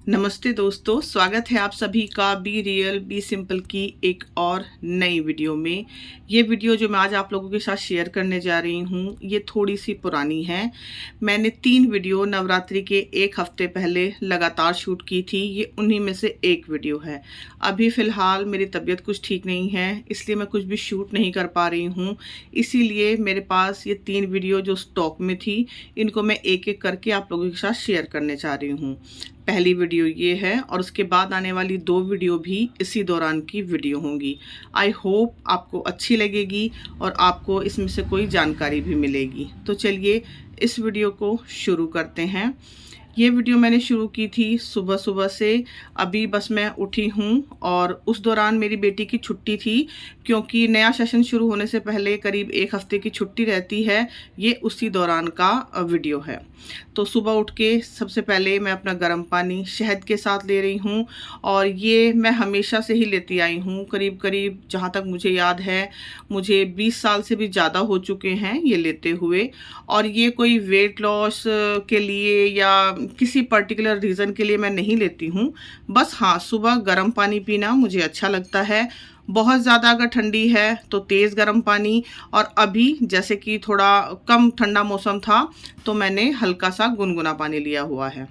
नमस्ते दोस्तों, स्वागत है आप सभी का बी रियल बी सिंपल की एक और नई वीडियो में। ये वीडियो जो मैं आज आप लोगों के साथ शेयर करने जा रही हूँ ये थोड़ी सी पुरानी है। मैंने 3 वीडियो नवरात्रि के एक हफ्ते पहले लगातार शूट की थी। ये उन्हीं में से एक वीडियो है। अभी फ़िलहाल मेरी तबीयत कुछ ठीक नहीं है, इसलिए मैं कुछ भी शूट नहीं कर पा रही हूँ। इसीलिए मेरे पास ये 3 वीडियो जो स्टॉक में थी इनको मैं एक एक करके आप लोगों के साथ शेयर करने जा रही हूँ। पहली वीडियो ये है और उसके बाद आने वाली 2 वीडियो भी इसी दौरान की वीडियो होंगी। आई होप आपको अच्छी लगेगी और आपको इसमें से कोई जानकारी भी मिलेगी। तो चलिए इस वीडियो को शुरू करते हैं। ये वीडियो मैंने शुरू की थी सुबह सुबह से। अभी बस मैं उठी हूँ और उस दौरान मेरी बेटी की छुट्टी थी, क्योंकि नया सेशन शुरू होने से पहले करीब एक हफ्ते की छुट्टी रहती है। ये उसी दौरान का वीडियो है। तो सुबह उठ के सबसे पहले मैं अपना गर्म पानी शहद के साथ ले रही हूँ, और ये मैं हमेशा से ही लेती आई हूँ। करीब करीब जहाँ तक मुझे याद है मुझे 20 साल से भी ज़्यादा हो चुके हैं ये लेते हुए। और ये कोई वेट लॉस के लिए या किसी पर्टिकुलर रीज़न के लिए मैं नहीं लेती हूँ। बस हाँ, सुबह गर्म पानी पीना मुझे अच्छा लगता है। बहुत ज़्यादा अगर ठंडी है तो तेज़ गर्म पानी, और अभी जैसे कि थोड़ा कम ठंडा मौसम था तो मैंने हल्का सा गुनगुना पानी लिया हुआ है।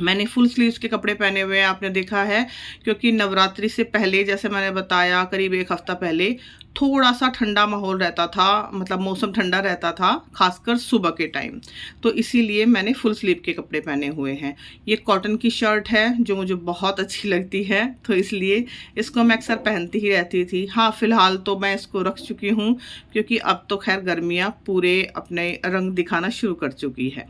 मैंने फुल स्लीव्स के कपड़े पहने हुए हैं, आपने देखा है, क्योंकि नवरात्रि से पहले जैसे मैंने बताया करीब एक हफ्ता पहले थोड़ा सा ठंडा माहौल रहता था, मतलब मौसम ठंडा रहता था खासकर सुबह के टाइम। तो इसीलिए मैंने फुल स्लीव के कपड़े पहने हुए हैं। ये कॉटन की शर्ट है जो मुझे बहुत अच्छी लगती है, तो इसलिए इसको मैं अक्सर पहनती ही रहती थी। हाँ, फ़िलहाल तो मैं इसको रख चुकी हूँ, क्योंकि अब तो खैर गर्मियाँ पूरे अपने रंग दिखाना शुरू कर चुकी है।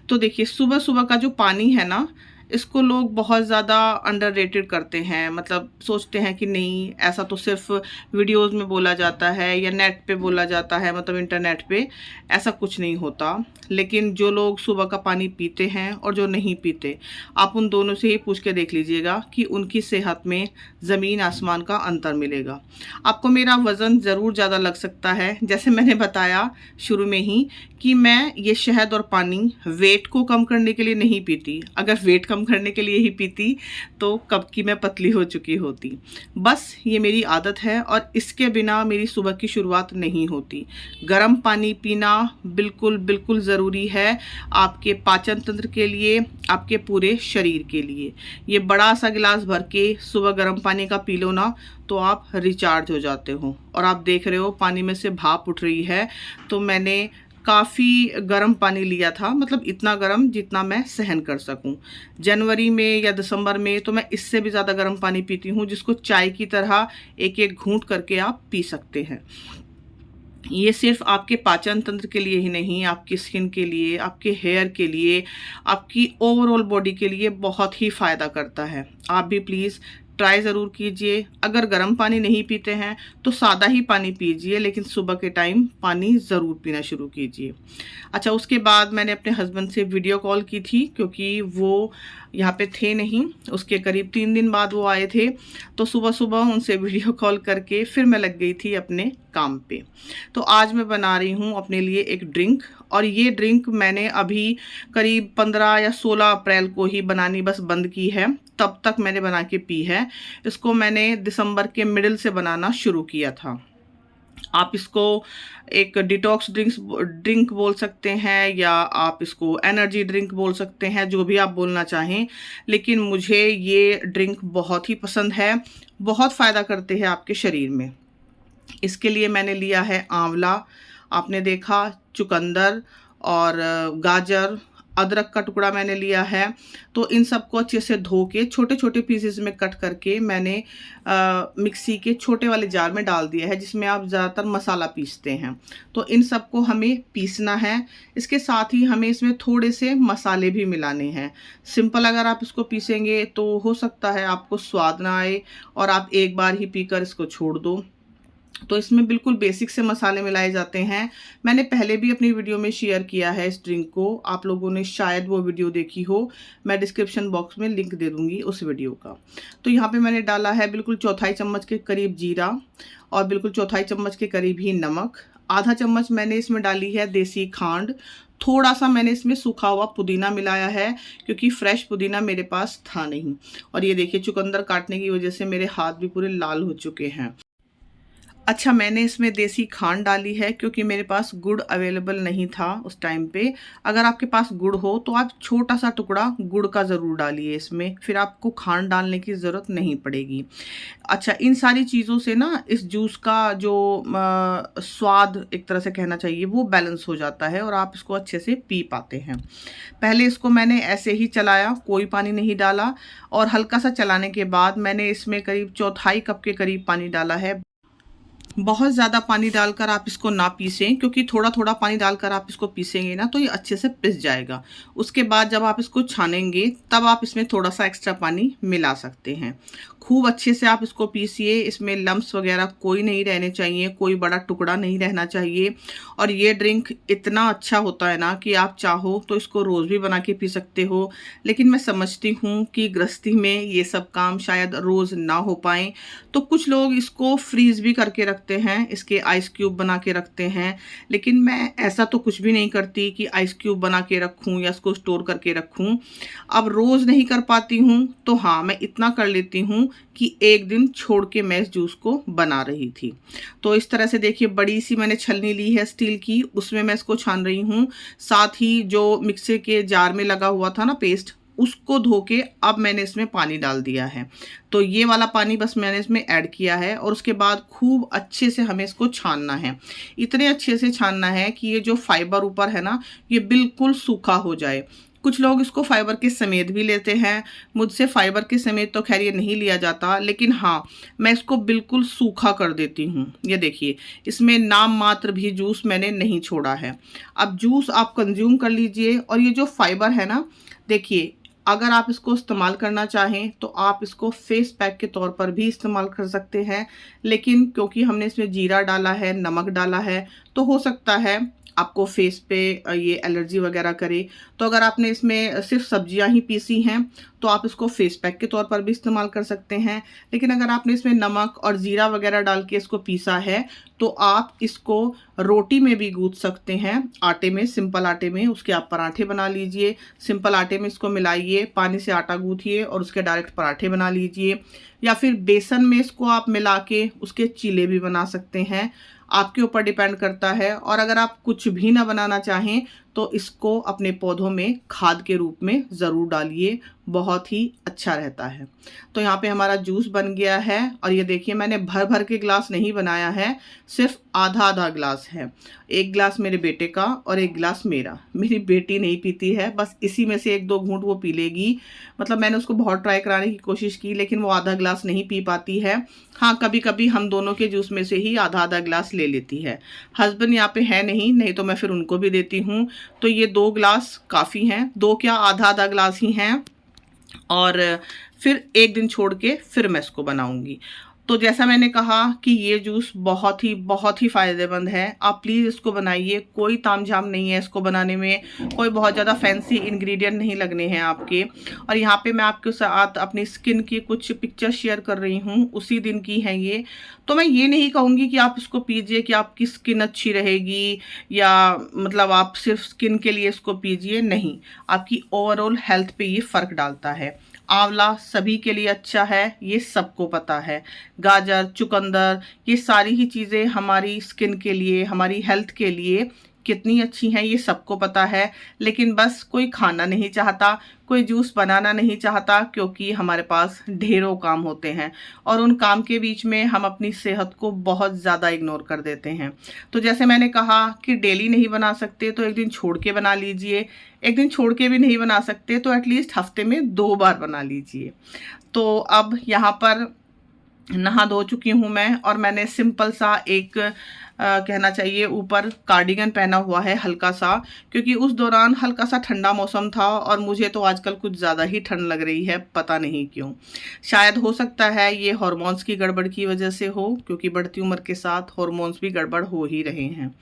तो देखिए, सुबह सुबह का जो पानी है ना, इसको लोग बहुत ज़्यादा अंडररेटेड करते हैं। मतलब सोचते हैं कि नहीं, ऐसा तो सिर्फ वीडियोस में बोला जाता है या नेट पे बोला जाता है, मतलब इंटरनेट पे। ऐसा कुछ नहीं होता। लेकिन जो लोग सुबह का पानी पीते हैं और जो नहीं पीते, आप उन दोनों से ही पूछ के देख लीजिएगा कि उनकी सेहत में ज़मीन आसमान का अंतर मिलेगा। आपको मेरा वज़न ज़रूर ज़्यादा लग सकता है, जैसे मैंने बताया शुरू में ही कि मैं ये शहद और पानी वेट को कम करने के लिए नहीं पीती। अगर वेट कम करने के लिए ही पीती तो कब की मैं पतली हो चुकी होती। बस ये मेरी आदत है और इसके बिना मेरी सुबह की शुरुआत नहीं होती। गर्म पानी पीना बिल्कुल बिल्कुल ज़रूरी है आपके पाचन तंत्र के लिए, आपके पूरे शरीर के लिए। ये बड़ा सा गिलास भर के सुबह गर्म पानी का पी लो ना, तो आप रिचार्ज हो जाते हो। और आप देख रहे हो पानी में से भाप उठ रही है। तो मैंने काफ़ी गर्म पानी लिया था, मतलब इतना गर्म जितना मैं सहन कर सकूं। जनवरी में या दिसंबर में तो मैं इससे भी ज़्यादा गर्म पानी पीती हूँ, जिसको चाय की तरह एक एक घूंट करके आप पी सकते हैं। ये सिर्फ आपके पाचन तंत्र के लिए ही नहीं, आपकी स्किन के लिए, आपके हेयर के लिए, आपकी ओवरऑल बॉडी के लिए बहुत ही फ़ायदा करता है। आप भी प्लीज़ ट्राई ज़रूर कीजिए। अगर गर्म पानी नहीं पीते हैं तो सादा ही पानी पीजिए, लेकिन सुबह के टाइम पानी ज़रूर पीना शुरू कीजिए। अच्छा, उसके बाद मैंने अपने हस्बैंड से वीडियो कॉल की थी, क्योंकि वो यहाँ पे थे नहीं। उसके करीब 3 दिन बाद वो आए थे। तो सुबह सुबह उनसे वीडियो कॉल करके फिर मैं लग गई थी अपने काम पे। तो आज मैं बना रही हूँ अपने लिए एक ड्रिंक, और ये ड्रिंक मैंने अभी करीब 15 या 16 अप्रैल को ही बनानी बस बंद की है। तब तक मैंने बना के पी है। इसको मैंने दिसंबर के मिडिल से बनाना शुरू किया था। आप इसको एक डिटॉक्स ड्रिंक बोल सकते हैं, या आप इसको एनर्जी ड्रिंक बोल सकते हैं, जो भी आप बोलना चाहें। लेकिन मुझे ये ड्रिंक बहुत ही पसंद है। बहुत फ़ायदा करते हैं आपके शरीर में। इसके लिए मैंने लिया है आंवला, आपने देखा, चुकंदर और गाजर, अदरक का टुकड़ा मैंने लिया है। तो इन सबको अच्छे से धो के छोटे छोटे पीसेस में कट करके मैंने मिक्सी के छोटे वाले जार में डाल दिया है, जिसमें आप ज़्यादातर मसाला पीसते हैं। तो इन सबको हमें पीसना है। इसके साथ ही हमें इसमें थोड़े से मसाले भी मिलाने हैं। सिंपल अगर आप इसको पीसेंगे तो हो सकता है आपको स्वाद ना आए और आप एक बार ही पीकर इसको छोड़ दो। तो इसमें बिल्कुल बेसिक से मसाले मिलाए जाते हैं। मैंने पहले भी अपनी वीडियो में शेयर किया है इस ड्रिंक को, आप लोगों ने शायद वो वीडियो देखी हो। मैं डिस्क्रिप्शन बॉक्स में लिंक दे दूंगी उस वीडियो का। तो यहाँ पे मैंने डाला है बिल्कुल 1/4 चम्मच के करीब जीरा, और बिल्कुल 1/4 चम्मच के करीब ही नमक। आधा चम्मच मैंने इसमें डाली है देसी खांड। थोड़ा सा मैंने इसमें सूखा हुआ पुदीना मिलाया है क्योंकि फ्रेश पुदीना मेरे पास था नहीं। और ये देखिए चुकंदर काटने की वजह से मेरे हाथ भी पूरे लाल हो चुके हैं। अच्छा, मैंने इसमें देसी खांड डाली है क्योंकि मेरे पास गुड़ अवेलेबल नहीं था उस टाइम पे। अगर आपके पास गुड़ हो तो आप छोटा सा टुकड़ा गुड़ का ज़रूर डालिए इसमें, फिर आपको खांड डालने की ज़रूरत नहीं पड़ेगी। अच्छा, इन सारी चीज़ों से ना इस जूस का जो स्वाद एक तरह से कहना चाहिए वो बैलेंस हो जाता है और आप इसको अच्छे से पी पाते हैं। पहले इसको मैंने ऐसे ही चलाया, कोई पानी नहीं डाला, और हल्का सा चलाने के बाद मैंने इसमें करीब चौथाई कप के करीब पानी डाला है। बहुत ज़्यादा पानी डालकर आप इसको ना पीसें, क्योंकि थोड़ा थोड़ा पानी डालकर आप इसको पीसेंगे ना तो ये अच्छे से पिस जाएगा। उसके बाद जब आप इसको छानेंगे तब आप इसमें थोड़ा सा एक्स्ट्रा पानी मिला सकते हैं। खूब अच्छे से आप इसको पीसिए, इसमें लम्स वगैरह कोई नहीं रहने चाहिए, कोई बड़ा टुकड़ा नहीं रहना चाहिए। और ये ड्रिंक इतना अच्छा होता है ना कि आप चाहो तो इसको रोज़ भी बना के पी सकते हो, लेकिन मैं समझती हूँ कि गृहस्थी में ये सब काम शायद रोज़ ना हो पाए, तो कुछ लोग इसको फ्रीज़ भी करके रखते हैं, इसके आइस क्यूब बना के रखते हैं। लेकिन मैं ऐसा तो कुछ भी नहीं करती कि आइस क्यूब बना के रखूँ या इसको स्टोर करके रखूँ। अब रोज़ नहीं कर पाती हूँ तो हाँ, मैं इतना कर लेती हूँ कि एक दिन छोड़ के मैं इस जूस को बना रही थी। तो इस तरह से देखिए, बड़ी सी मैंने छलनी ली है स्टील की, उसमें मैं इसको छान रही हूँ। साथ ही जो मिक्सर के जार में लगा हुआ था ना पेस्ट, उसको धो के अब मैंने इसमें पानी डाल दिया है। तो ये वाला पानी बस मैंने इसमें ऐड किया है और उसके बाद खूब अच्छे से हमें इसको छानना है। इतने अच्छे से छानना है कि ये जो फाइबर ऊपर है ना, ये बिल्कुल सूखा हो जाए। कुछ लोग इसको फाइबर के समेत भी लेते हैं, मुझसे फाइबर के समेत तो खैर ये नहीं लिया जाता, लेकिन हाँ, मैं इसको बिल्कुल सूखा कर देती हूँ। ये देखिए, इसमें नाम मात्र भी जूस मैंने नहीं छोड़ा है। अब जूस आप कंज्यूम कर लीजिए। और ये जो फाइबर है ना, देखिए, अगर आप इसको इस्तेमाल करना चाहें तो आप इसको फेस पैक के तौर पर भी इस्तेमाल कर सकते हैं, लेकिन क्योंकि हमने इसमें जीरा डाला है, नमक डाला है, तो हो सकता है आपको फेस पे ये एलर्जी वगैरह करे। तो अगर आपने इसमें सिर्फ सब्जियां ही पीसी हैं तो आप इसको फेस पैक के तौर पर भी इस्तेमाल कर सकते हैं। लेकिन अगर आपने इसमें नमक और ज़ीरा वगैरह डाल के इसको पीसा है तो आप इसको रोटी में भी गूंथ सकते हैं, आटे में, सिंपल आटे में। उसके आप पराठे बना लीजिए, सिंपल आटे में इसको मिलाइए, पानी से आटा गूंथिए और उसके डायरेक्ट पराठे बना लीजिए। या फिर बेसन में इसको आप मिला के उसके चीले भी बना सकते हैं, आपके ऊपर डिपेंड करता है। और अगर आप कुछ भी ना बनाना चाहें तो इसको अपने पौधों में खाद के रूप में ज़रूर डालिए, बहुत ही अच्छा रहता है। तो यहाँ पे हमारा जूस बन गया है और ये देखिए, मैंने भर भर के ग्लास नहीं बनाया है, सिर्फ आधा आधा ग्लास है। एक ग्लास मेरे बेटे का और एक ग्लास मेरा। मेरी बेटी नहीं पीती है, बस इसी में से एक दो घूंट वो पी लेगी। मतलब मैंने उसको बहुत ट्राई कराने की कोशिश की, लेकिन वो आधा ग्लास नहीं पी पाती है। हाँ, कभी कभी हम दोनों के जूस में से ही आधा आधा ग्लास ले लेती है। हस्बैंड यहाँ पे है नहीं तो मैं फिर उनको भी देती हूँ। तो ये 2 ग्लास काफ़ी हैं, 2 क्या आधा आधा ग्लास ही हैं। और फिर एक दिन छोड़ के फिर मैं इसको बनाऊंगी। तो जैसा मैंने कहा कि ये जूस बहुत ही फ़ायदेमंद है। आप प्लीज़ इसको बनाइए, कोई तामझाम नहीं है इसको बनाने में, कोई बहुत ज़्यादा फैंसी इंग्रेडिएंट नहीं लगने हैं आपके। और यहाँ पे मैं आपके साथ अपनी स्किन की कुछ पिक्चर शेयर कर रही हूँ, उसी दिन की हैं ये। तो मैं ये नहीं कहूँगी कि आप इसको पीजिए कि आपकी स्किन अच्छी रहेगी, या मतलब आप सिर्फ स्किन के लिए इसको पीजिए, नहीं, आपकी ओवरऑल हेल्थ पे ये फ़र्क डालता है। आंवला सभी के लिए अच्छा है, ये सबको पता है। गाजर, चुकंदर, ये सारी ही चीज़ें हमारी स्किन के लिए, हमारी हेल्थ के लिए कितनी अच्छी हैं ये सबको पता है। लेकिन बस कोई खाना नहीं चाहता, कोई जूस बनाना नहीं चाहता, क्योंकि हमारे पास ढेरों काम होते हैं और उन काम के बीच में हम अपनी सेहत को बहुत ज़्यादा इग्नोर कर देते हैं। तो जैसे मैंने कहा कि डेली नहीं बना सकते तो एक दिन छोड़ के बना लीजिए, एक दिन छोड़ के भी नहीं बना सकते तो एटलीस्ट हफ्ते में 2 बार बना लीजिए। तो अब यहाँ पर नहा धो चुकी हूँ मैं और मैंने सिंपल सा एक कहना चाहिए ऊपर कार्डिगन पहना हुआ है हल्का सा, क्योंकि उस दौरान हल्का सा ठंडा मौसम था और मुझे तो आजकल कुछ ज़्यादा ही ठंड लग रही है, पता नहीं क्यों। शायद हो सकता है ये हार्मोन्स की गड़बड़ की वजह से हो, क्योंकि बढ़ती उम्र के साथ हार्मोन्स भी गड़बड़ हो ही रहे हैं।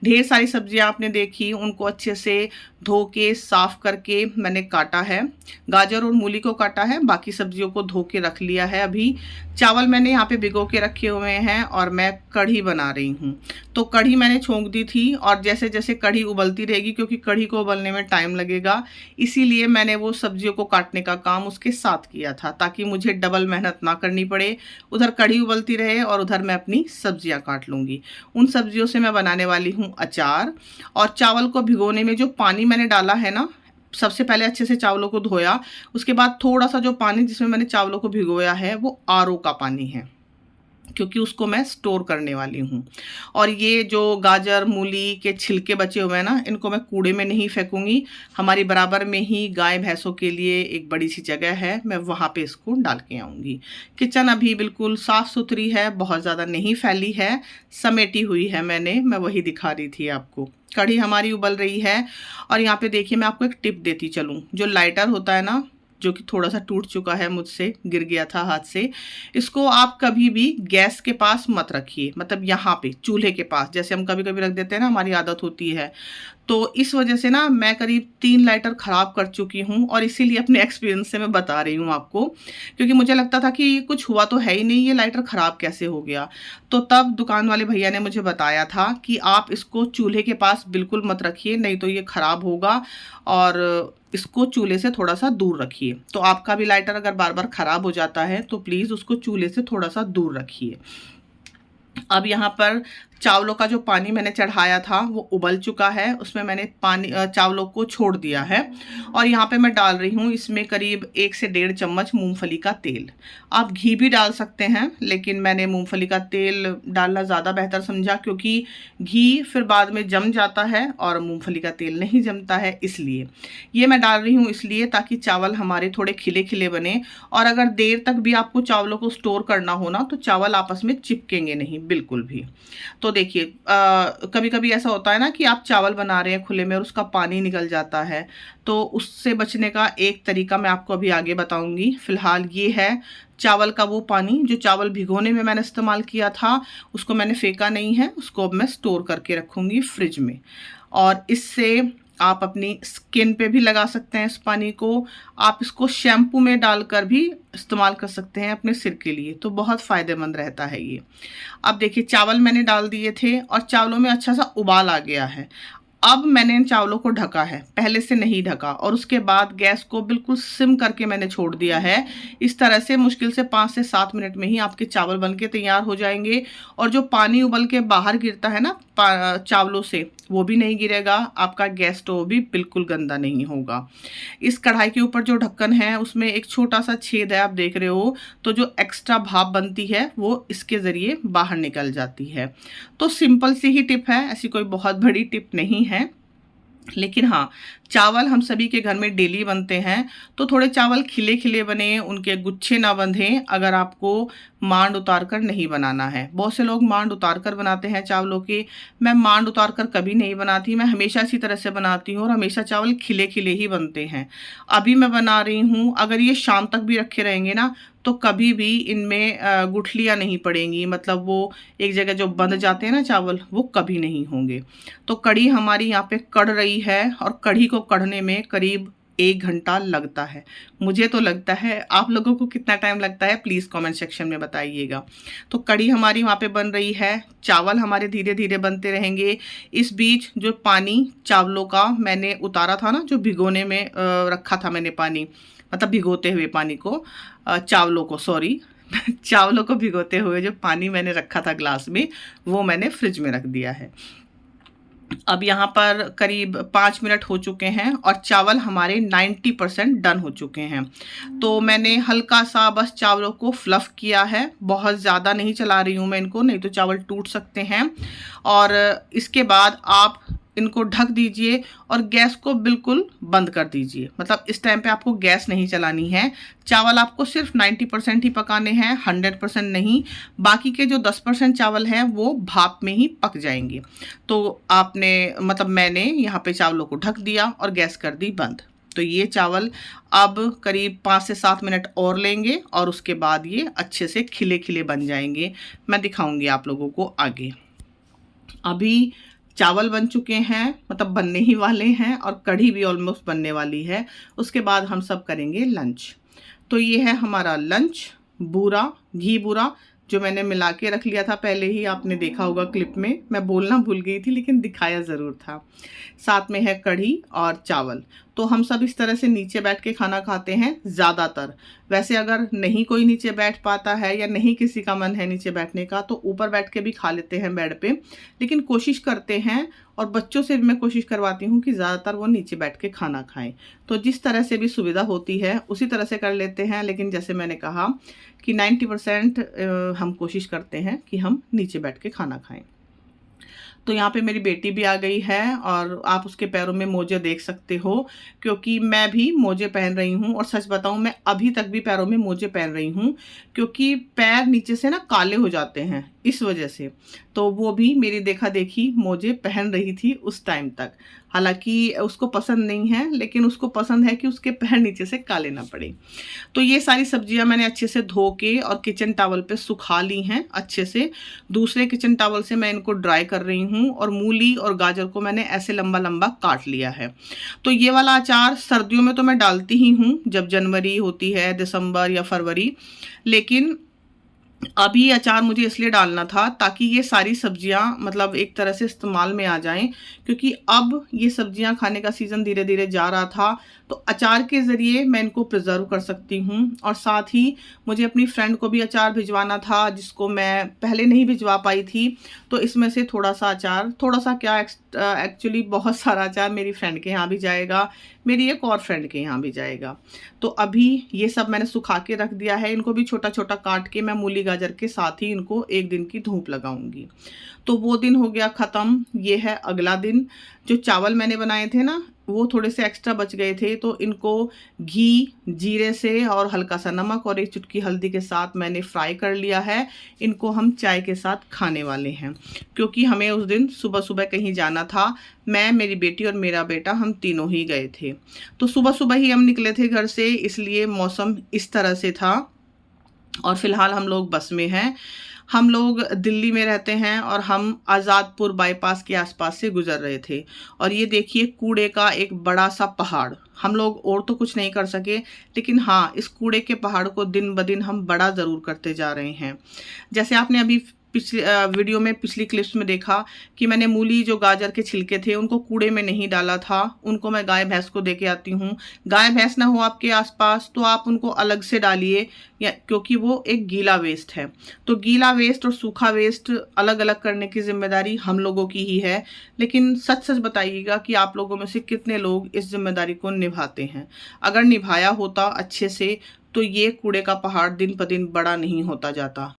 ढेर सारी सब्जियां आपने देखी, उनको अच्छे से धो के साफ करके मैंने काटा है। गाजर और मूली को काटा है, बाकी सब्जियों को धो के रख लिया है। अभी चावल मैंने यहाँ पे भिगो के रखे हुए हैं और मैं कढ़ी बना रही हूँ। तो कढ़ी मैंने छोंक दी थी और जैसे जैसे कढ़ी उबलती रहेगी, क्योंकि कढ़ी को उबलने में टाइम लगेगा, इसीलिए मैंने वो सब्जियों को काटने का काम उसके साथ किया था, ताकि मुझे डबल मेहनत ना करनी पड़े। उधर कढ़ी उबलती रहे और उधर मैं अपनी सब्जियां काट लूँगी। उन सब्जियों से मैं बनाने वाली हूँ अचार। और चावल को भिगोने में जो पानी मैंने डाला है ना, सबसे पहले अच्छे से चावलों को धोया, उसके बाद थोड़ा सा जो पानी जिसमें मैंने चावलों को भिगोया है वो आरओ का पानी है, क्योंकि उसको मैं स्टोर करने वाली हूँ। और ये जो गाजर मूली के छिलके बचे हुए हैं ना, इनको मैं कूड़े में नहीं फेंकूंगी। हमारी बराबर में ही गाय भैंसों के लिए एक बड़ी सी जगह है, मैं वहाँ पे इसको डाल के आऊँगी। किचन अभी बिल्कुल साफ़ सुथरी है, बहुत ज़्यादा नहीं फैली है, समेटी हुई है मैंने, मैं वही दिखा रही थी आपको। कढ़ी हमारी उबल रही है और यहाँ पे देखिए मैं आपको एक टिप देती चलूँ। जो लाइटर होता है ना, जो कि थोड़ा सा टूट चुका है मुझसे, गिर गया था हाथ से, इसको आप कभी भी गैस के पास मत रखिए, मतलब यहाँ पे चूल्हे के पास, जैसे हम कभी कभी रख देते हैं ना, हमारी आदत होती है। तो इस वजह से ना मैं करीब 3 लाइटर ख़राब कर चुकी हूँ, और इसीलिए अपने एक्सपीरियंस से मैं बता रही हूँ आपको, क्योंकि मुझे लगता था कि कुछ हुआ तो है ही नहीं, ये लाइटर ख़राब कैसे हो गया। तो तब दुकान वाले भैया ने मुझे बताया था कि आप इसको चूल्हे के पास बिल्कुल मत रखिए, नहीं तो ये ख़राब होगा, और इसको चूल्हे से थोड़ा सा दूर रखिए। तो आपका भी लाइटर अगर बार बार ख़राब हो जाता है तो प्लीज़ उसको चूल्हे से थोड़ा सा दूर रखिए। अब यहाँ पर चावलों का जो पानी मैंने चढ़ाया था वो उबल चुका है, उसमें मैंने पानी चावलों को छोड़ दिया है। और यहाँ पे मैं डाल रही हूँ इसमें करीब 1 से 1.5 चम्मच मूंगफली का तेल। आप घी भी डाल सकते हैं, लेकिन मैंने मूंगफली का तेल डालना ज़्यादा बेहतर समझा, क्योंकि घी फिर बाद में जम जाता है और मूंगफली का तेल नहीं जमता है। इसलिए ये मैं डाल रही हूँ, इसलिए ताकि चावल हमारे थोड़े खिले खिले बने। और अगर देर तक भी आपको चावलों को स्टोर करना हो ना, तो चावल आपस में चिपकेंगे नहीं बिल्कुल भी। तो देखिए कभी कभी ऐसा होता है ना कि आप चावल बना रहे हैं खुले में और उसका पानी निकल जाता है, तो उससे बचने का एक तरीका मैं आपको अभी आगे बताऊंगी। फिलहाल ये है चावल का वो पानी जो चावल भिगोने में मैंने इस्तेमाल किया था, उसको मैंने फेंका नहीं है, उसको अब मैं स्टोर करके रखूंगी फ्रिज में। और इससे आप अपनी स्किन पे भी लगा सकते हैं इस पानी को, आप इसको शैम्पू में डालकर भी इस्तेमाल कर सकते हैं अपने सिर के लिए, तो बहुत फ़ायदेमंद रहता है ये। अब देखिए चावल मैंने डाल दिए थे और चावलों में अच्छा सा उबाल आ गया है। अब मैंने इन चावलों को ढका है, पहले से नहीं ढका, और उसके बाद गैस को बिल्कुल सिम करके मैंने छोड़ दिया है। इस तरह से मुश्किल से 5 से 7 मिनट में ही आपके चावल बनके तैयार हो जाएंगे। और जो पानी उबल के बाहर गिरता है ना चावलों से, वो भी नहीं गिरेगा, आपका गैस स्टोव भी बिल्कुल गंदा नहीं होगा। इस कढ़ाई के ऊपर जो ढक्कन है उसमें एक छोटा सा छेद है, आप देख रहे हो, तो जो एक्स्ट्रा भाप बनती है वो इसके ज़रिए बाहर निकल जाती है। तो सिंपल सी ही टिप है, ऐसी कोई बहुत बड़ी टिप नहीं है, लेकिन हाँ, चावल हम सभी के घर में डेली बनते हैं, तो थोड़े चावल खिले खिले बने, उनके गुच्छे ना बंधें अगर आपको मांड उतार कर नहीं बनाना है। बहुत से लोग मांड उतार कर बनाते हैं चावलों के, मैं मांड उतार कर कभी नहीं बनाती, मैं हमेशा इसी तरह से बनाती हूँ और हमेशा चावल खिले खिले ही बनते हैं। अभी मैं बना रही हूँ, अगर ये शाम तक भी रखे रहेंगे ना तो कभी भी इनमें गुठलियाँ नहीं पड़ेंगी, मतलब वो एक जगह जो बंध जाते हैं ना चावल, वो कभी नहीं होंगे। तो कढ़ी हमारी यहाँ पे कढ़ रही है, और कढ़ी को कढ़ने में करीब 1 घंटा लगता है, मुझे तो लगता है। आप लोगों को कितना टाइम लगता है प्लीज़ कमेंट सेक्शन में बताइएगा। तो कढ़ी हमारी वहाँ पे बन रही है, चावल हमारे धीरे धीरे बनते रहेंगे। इस बीच जो पानी चावलों का मैंने उतारा था ना, जो भिगोने में रखा था मैंने पानी, मतलब भिगोते हुए पानी को, चावलों को, सॉरी चावलों को भिगोते हुए जो पानी मैंने रखा था ग्लास में, वो मैंने फ्रिज में रख दिया है। अब यहाँ पर करीब 5 मिनट हो चुके हैं और चावल हमारे 90% डन हो चुके हैं। तो मैंने हल्का सा बस चावलों को फ्लफ़ किया है, बहुत ज़्यादा नहीं चला रही हूँ मैं इनको, नहीं तो चावल टूट सकते हैं। और इसके बाद आप इनको ढक दीजिए और गैस को बिल्कुल बंद कर दीजिए, मतलब इस टाइम पे आपको गैस नहीं चलानी है। चावल आपको सिर्फ 90% ही पकाने हैं, 100% नहीं। बाकी के जो 10% चावल हैं वो भाप में ही पक जाएंगे। तो आपने, मतलब मैंने यहाँ पे चावलों को ढक दिया और गैस कर दी बंद। तो ये चावल अब करीब 5 से 7 मिनट और लेंगे और उसके बाद ये अच्छे से खिले खिले बन जाएंगे। मैं दिखाऊंगी आप लोगों को आगे। अभी चावल बन चुके हैं, मतलब बनने ही वाले हैं, और कढ़ी भी ऑलमोस्ट बनने वाली है। उसके बाद हम सब करेंगे लंच। तो ये है हमारा लंच, बूरा, घी बूरा, जो मैंने मिला के रख लिया था पहले ही, आपने देखा होगा क्लिप में, मैं बोलना भूल गई थी लेकिन दिखाया ज़रूर था। साथ में है कढ़ी और चावल। तो हम सब इस तरह से नीचे बैठ के खाना खाते हैं ज़्यादातर। वैसे अगर नहीं कोई नीचे बैठ पाता है या नहीं किसी का मन है नीचे बैठने का, तो ऊपर बैठ के भी खा लेते हैं बेड पे, लेकिन कोशिश करते हैं, और बच्चोों से भी मैं कोशिश करवाती हूँ कि ज़्यादातर वो नीचे बैठ के खाना खाएं। तो जिस तरह से भी सुविधा होती है उसी तरह से कर लेते हैं, लेकिन जैसे मैंने कहा कि 90% हम कोशिश करते हैं कि हम नीचे बैठ के खाना खाएं। तो यहाँ पे मेरी बेटी भी आ गई है और आप उसके पैरों में मोजे देख सकते हो, क्योंकि मैं भी मोजे पहन रही हूँ। और सच बताऊँ, मैं अभी तक भी पैरों में मोजे पहन रही हूँ, क्योंकि पैर नीचे से ना काले हो जाते हैं इस वजह से। तो वो भी मेरी देखा देखी मोजे पहन रही थी उस टाइम तक। हालांकि उसको पसंद नहीं है, लेकिन उसको पसंद है कि उसके पैर नीचे से काले ना पड़े। तो ये सारी सब्जियां मैंने अच्छे से धो के और किचन टॉवल पे सुखा ली हैं अच्छे से। दूसरे किचन टॉवल से मैं इनको ड्राई कर रही हूँ। और मूली और गाजर को मैंने ऐसे लंबा लंबा काट लिया है। तो ये वाला अचार सर्दियों में तो मैं डालती ही हूँ, जब जनवरी होती है, दिसंबर या फरवरी। लेकिन अभी अचार मुझे इसलिए डालना था ताकि ये सारी सब्जियां मतलब एक तरह से इस्तेमाल में आ जाएं, क्योंकि अब ये सब्जियां खाने का सीज़न धीरे धीरे जा रहा था। तो अचार के ज़रिए मैं इनको प्रिजर्व कर सकती हूँ। और साथ ही मुझे अपनी फ्रेंड को भी अचार भिजवाना था, जिसको मैं पहले नहीं भिजवा पाई थी। तो इसमें से थोड़ा सा अचार, थोड़ा सा क्या, एक्चुअली बहुत सारा अचार मेरी फ्रेंड के यहाँ भी जाएगा, मेरी एक और फ्रेंड के यहाँ भी जाएगा। तो अभी ये सब मैंने सुखा के रख दिया है। इनको भी छोटा छोटा काट के मैं मूली गाजर के साथ ही इनको एक दिन की धूप लगाऊंगी। तो वो दिन हो गया ख़त्म। ये है अगला दिन। जो चावल मैंने बनाए थे ना, वो थोड़े से एक्स्ट्रा बच गए थे, तो इनको घी, जीरे से और हल्का सा नमक और एक चुटकी हल्दी के साथ मैंने फ्राई कर लिया है। इनको हम चाय के साथ खाने वाले हैं, क्योंकि हमें उस दिन सुबह सुबह कहीं जाना था। मैं, मेरी बेटी और मेरा बेटा, हम तीनों ही गए थे। तो सुबह सुबह ही हम निकले थे घर से, इसलिए मौसम इस तरह से था। और फिलहाल हम लोग बस में हैं। हम लोग दिल्ली में रहते हैं और हम आज़ादपुर बाईपास के आसपास से गुजर रहे थे। और ये देखिए कूड़े का एक बड़ा सा पहाड़। हम लोग और तो कुछ नहीं कर सके, लेकिन हाँ, इस कूड़े के पहाड़ को दिन ब दिन हम बड़ा ज़रूर करते जा रहे हैं। जैसे आपने अभी पिछले वीडियो में, पिछली क्लिप्स में देखा कि मैंने मूली, जो गाजर के छिलके थे, उनको कूड़े में नहीं डाला था। उनको मैं गाय भैंस को दे के आती हूँ। गाय भैंस ना हो आपके आसपास तो आप उनको अलग से डालिए, या क्योंकि वो एक गीला वेस्ट है। तो गीला वेस्ट और सूखा वेस्ट अलग अलग करने की जिम्मेदारी हम लोगों की ही है। लेकिन सच सच बताइएगा कि आप लोगों में से कितने लोग इस जिम्मेदारी को निभाते हैं। अगर निभाया होता अच्छे से, तो ये कूड़े का पहाड़ दिन ब दिन बड़ा नहीं होता जाता।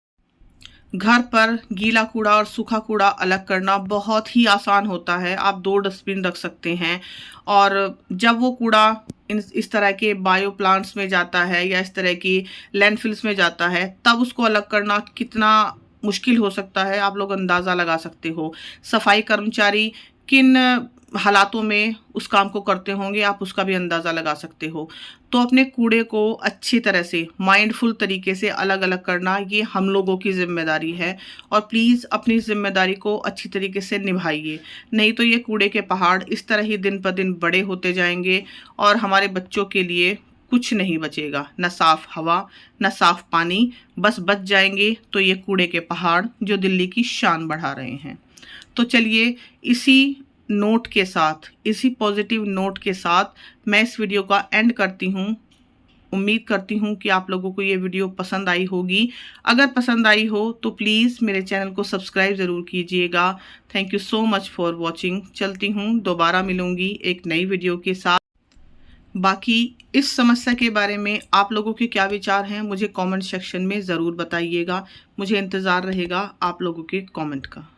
घर पर गीला कूड़ा और सूखा कूड़ा अलग करना बहुत ही आसान होता है। आप 2 डस्टबिन रख सकते हैं, और जब वो कूड़ा इस तरह के बायो प्लांट्स में जाता है या इस तरह की लैंडफिल्स में जाता है, तब उसको अलग करना कितना मुश्किल हो सकता है, आप लोग अंदाज़ा लगा सकते हो। सफाई कर्मचारी किन हालातों में उस काम को करते होंगे, आप उसका भी अंदाज़ा लगा सकते हो। तो अपने कूड़े को अच्छी तरह से, माइंडफुल तरीके से अलग अलग करना, ये हम लोगों की जिम्मेदारी है। और प्लीज़ अपनी जिम्मेदारी को अच्छी तरीके से निभाइए, नहीं तो ये कूड़े के पहाड़ इस तरह ही दिन पर दिन बड़े होते जाएंगे और हमारे बच्चों के लिए कुछ नहीं बचेगा। न साफ़ हवा, न साफ़ पानी, बस बच जाएंगे तो ये कूड़े के पहाड़ जो दिल्ली की शान बढ़ा रहे हैं। तो चलिए, इसी नोट के साथ, इसी पॉजिटिव नोट के साथ मैं इस वीडियो का एंड करती हूँ। उम्मीद करती हूँ कि आप लोगों को ये वीडियो पसंद आई होगी। अगर पसंद आई हो तो प्लीज़ मेरे चैनल को सब्सक्राइब ज़रूर कीजिएगा। Thank you so much for watching. चलती हूँ, दोबारा मिलूँगी एक नई वीडियो के साथ। बाकी इस समस्या के बारे में आप लोगों के क्या विचार हैं, मुझे कमेंट सेक्शन में ज़रूर बताइएगा। मुझे इंतज़ार रहेगा आप लोगों के कमेंट का।